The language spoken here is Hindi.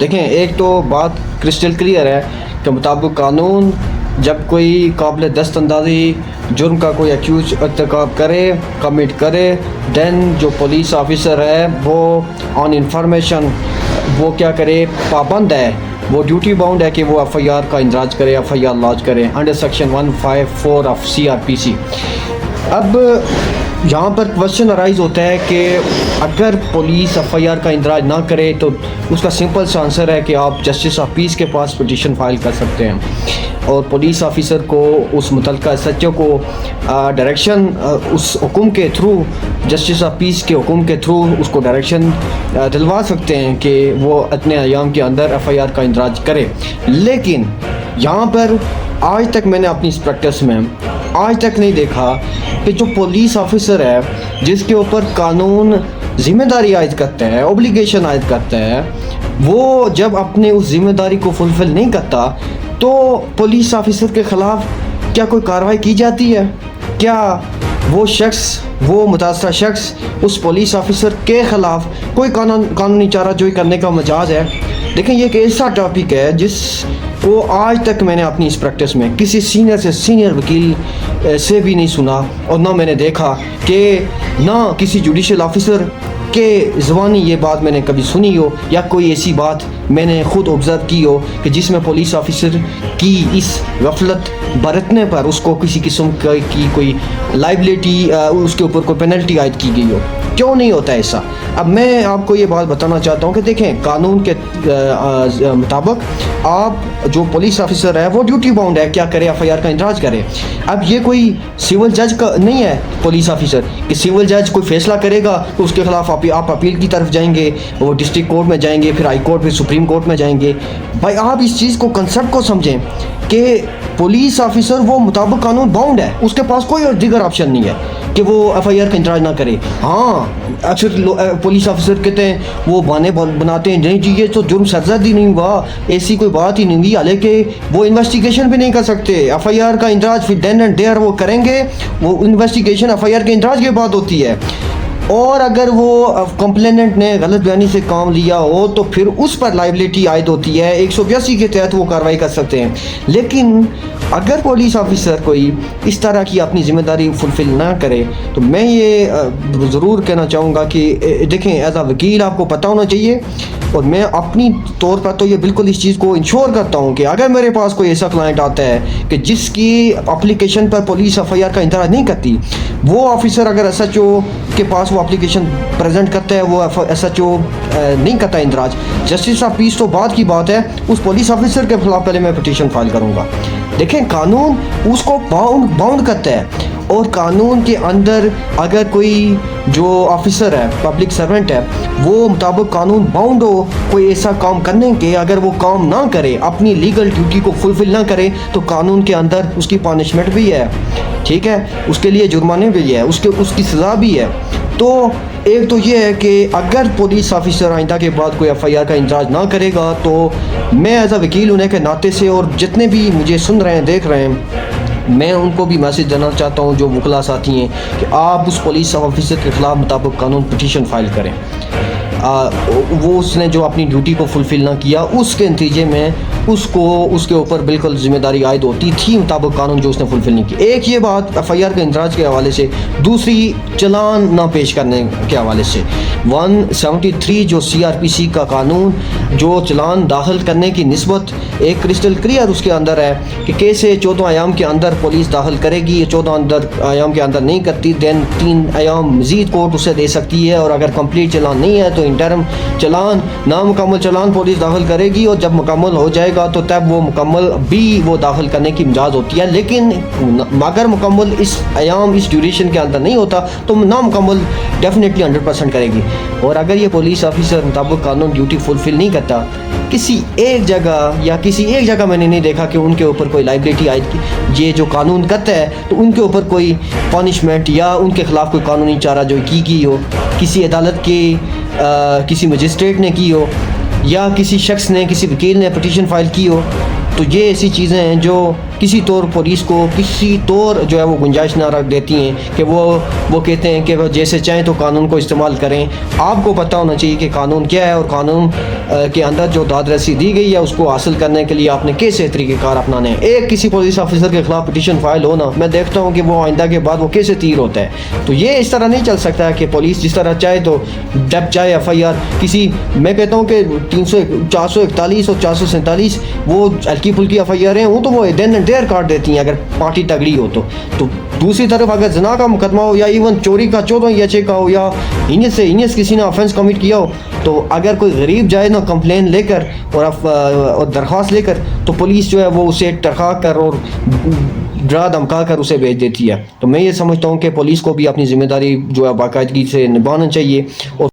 देखें, एक तो बात क्रिस्टल क्लियर है कि मुताबिक कानून जब कोई काबिल दस्तअंदाज़ी जुर्म का कोई एक्यूज इर्तिकाब करे, कमिट करे, दैन जो पुलिस ऑफिसर है वो ऑन इंफॉर्मेशन वो क्या करे, पाबंद है, वो ड्यूटी बाउंड है कि वो एफआईआर का इंदराज करे, एफआईआर लॉन्च करे अंडर सेक्शन 154 ऑफ सीआरपीसी। अब यहाँ पर क्वेश्चन अराइज होता है कि अगर पुलिस एफआईआर का इंदराज ना करे तो उसका सिंपल सा आंसर है कि आप जस्टिस ऑफ पीस के पास पिटीशन फाइल कर सकते हैं और पुलिस ऑफिसर को, उस मुतल्लिका एसएचओ को डायरेक्शन उस हुक्म के थ्रू, जस्टिस ऑफ पीस के हुक्म के थ्रू उसको डायरेक्शन दिलवा सकते हैं कि वो इतने अयाम के अंदर एफआईआर का इंदराज करे। लेकिन यहाँ पर आज तक मैंने अपनी इस प्रैक्टिस में आज तक नहीं देखा कि जो पुलिस ऑफिसर है जिसके ऊपर कानून ज़िम्मेदारी आयद करता है, ऑब्लिगेशन आयद करता है, वो जब अपने उस ज़िम्मेदारी को फुलफ़िल नहीं करता तो पुलिस ऑफिसर के ख़िलाफ़ क्या कोई कार्रवाई की जाती है? क्या वो शख्स, वो मुतासरा शख्स उस पुलिस ऑफिसर के ख़िलाफ़ कोई कानूनी चाराजोई करने का मजाज है? देखें, ये एक ऐसा टॉपिक है जिसको आज तक मैंने अपनी इस प्रैक्टिस में किसी सीनियर से सीनियर वकील से भी नहीं सुना और ना मैंने देखा कि ना किसी जुडिशल ऑफिसर के ज़बानी ये बात मैंने कभी सुनी हो या कोई ऐसी बात मैंने ख़ुद ऑब्ज़र्व की हो कि जिसमें पुलिस ऑफिसर की इस गफलत बरतने पर उसको किसी किस्म की कोई लाइबिलिटी, उसके ऊपर कोई पेनल्टी आयद की गई हो। क्यों नहीं होता ऐसा? अब मैं आपको ये बात बताना चाहता हूँ कि देखें, कानून के मुताबिक आप जो पुलिस ऑफिसर है वो ड्यूटी बाउंड है, क्या करे, एफआईआर का इंदराज करे। अब ये कोई सिविल जज का नहीं है पुलिस ऑफिसर कि सिविल जज कोई फैसला करेगा तो उसके खिलाफ आप अपील की तरफ जाएंगे, वो डिस्ट्रिक्ट कोर्ट में जाएंगे, फिर हाई कोर्ट, फिर सुप्रीम कोर्ट में जाएंगे। भाई आप इस चीज़ को, कंसेप्ट को समझें कि पुलिस ऑफिसर वो मुताबिक कानून बाउंड है, उसके पास कोई और दीगर ऑप्शन नहीं है कि वो एफआईआर का इंतराज ना करे। हाँ, अक्सर पुलिस ऑफिसर कहते हैं, वो बहाने बनाते हैं, नहीं जी ये तो जुर्म सरजद ही नहीं हुआ, ऐसी कोई बात ही नहीं हुई, हालांकि वो इन्वेस्टिगेशन भी नहीं कर सकते। एफआईआर का इंतराज फिर देन एंड देयर वो करेंगे, वो इन्वेस्टिगेशन एफआईआर के इंतराज के बाद होती है। और अगर वो कंप्लेनेंट ने गलत बयानी से काम लिया हो तो फिर उस पर लाइबिलिटी आयद होती है, 182 के तहत वो कार्रवाई कर सकते हैं। लेकिन अगर पुलिस ऑफिसर कोई इस तरह की अपनी ज़िम्मेदारी फुलफ़िल ना करे तो मैं ये ज़रूर कहना चाहूँगा कि देखें, एज आ वकील आपको पता होना चाहिए और मैं अपनी तौर पर तो ये बिल्कुल इस चीज़ को इंश्योर करता हूँ कि अगर मेरे पास कोई ऐसा क्लाइंट आता है कि जिसकी एप्लीकेशन पर पुलिस एफआईआर का इंतराज नहीं करती, वो ऑफिसर अगर एसएचओ के पास वो एप्लीकेशन प्रेजेंट करता है, वो एसएचओ नहीं करता इंदराज, जस्टिस ऑफ पीस तो बात की बात है, उस पुलिस ऑफिसर के खिलाफ पहले मैं पिटीशन फाइल करूँगा। देखें, कानून उसको बाउंड करता है और कानून के अंदर अगर कोई जो ऑफिसर है, पब्लिक सर्वेंट है, वो मुताबिक कानून बाउंड हो कोई ऐसा काम करने के, अगर वो काम ना करे, अपनी लीगल ड्यूटी को फुलफ़िल ना करे तो कानून के अंदर उसकी पनिशमेंट भी है, ठीक है, उसके लिए जुर्माने भी है, उसकी सज़ा भी है। तो एक तो ये है कि अगर पुलिस ऑफिसर आइंदा के बाद कोई एफआईआर का इंतराज ना करेगा तो मैं एज अ वकील होने के नाते से, और जितने भी मुझे सुन रहे हैं, देख रहे हैं, मैं उनको भी मैसेज देना चाहता हूँ जो वकला साथी हैं कि आप उस पुलिस ऑफिसर के ख़िलाफ़ मुताबिक कानून पिटीशन फाइल करें। वो उसने जो अपनी ड्यूटी को फुलफ़िल ना किया, उसके नतीजे में उसको उसके ऊपर बिल्कुल ज़िम्मेदारी आयद होती थी मुताबिक कानून जो उसने फुलफ़िल नहीं की। एक ये बात एफआईआर के इंदराज के हवाले से, दूसरी चालान ना पेश करने के हवाले से 173 जो सीआरपीसी का कानून जो चालान दाखिल करने की निस्बत एक क्रिस्टल क्लियर उसके अंदर है कि कैसे 14 अयाम के अंदर पुलिस दाखिल करेगी, 14 अयाम के अंदर नहीं करती दैन 3 अयाम मज़ीद कोर्ट उसे दे सकती है, और अगर कंप्लीट चालान नहीं है तो इंटरम चालान, नामुकम्मल चालान पुलिस दाखिल करेगी और जब मुकम्मल हो जाएगा तो तब वो मुकम्मल भी वो दाखिल करने की इजाज़त होती है। लेकिन अगर मुकम्मल इस अयाम, इस ड्यूरेशन के अंदर नहीं होता तो नामुकम्मल डेफिनेटली 100% करेगी। और अगर ये पुलिस ऑफिसर मुताबिक कानून ड्यूटी फुलफ़िल नहीं करता, किसी एक जगह मैंने नहीं देखा कि उनके ऊपर कोई लाइबिलिटी आयद की, ये जो कानून करता है तो उनके ऊपर कोई पनिशमेंट या उनके ख़िलाफ़ कोई कानूनी चारा जो की गई हो, किसी अदालत के किसी मजिस्ट्रेट ने की हो या किसी शख्स ने, किसी वकील ने पिटीशन फाइल की हो। तो ये ऐसी चीज़ें हैं जो किसी तौर पुलिस को किसी तौर जो है वो गुंजाइश ना रख देती हैं कि वो कहते हैं कि वो जैसे चाहें तो कानून को इस्तेमाल करें। आपको पता होना चाहिए कि कानून क्या है और कानून के अंदर जो दाद रसी दी गई है उसको हासिल करने के लिए आपने कैसे तरीक़ेकार अपनाने हैं। एक किसी पुलिस ऑफिसर के खिलाफ पिटीशन फाइल होना, मैं देखता हूँ कि वो आइंदा के बाद वो कैसे तीर होता है। तो ये इस तरह नहीं चल सकता है कि पुलिस जिस तरह चाहे तो जब चाहे FIR किसी, मैं कहता हूँ कि 441 और 447 वो हल्की फुल्की FIR हैं, वो तो वो देन एंड देयर काट देती हैं अगर पार्टी तगड़ी हो तो दूसरी तरफ अगर जना का मुकदमा हो या इवन चोरी का 14 HA का हो या इनियस किसी ने ऑफेंस कमिट किया हो, तो अगर कोई गरीब जाए ना कंप्लेन लेकर और दरख्वास्त लेकर, तो पुलिस जो है वो उसे टरखा कर और डरा धमका कर उसे भेज देती है। तो मैं ये समझता हूँ कि पुलिस को भी अपनी ज़िम्मेदारी जो है बाकायदगी से निभाना चाहिए और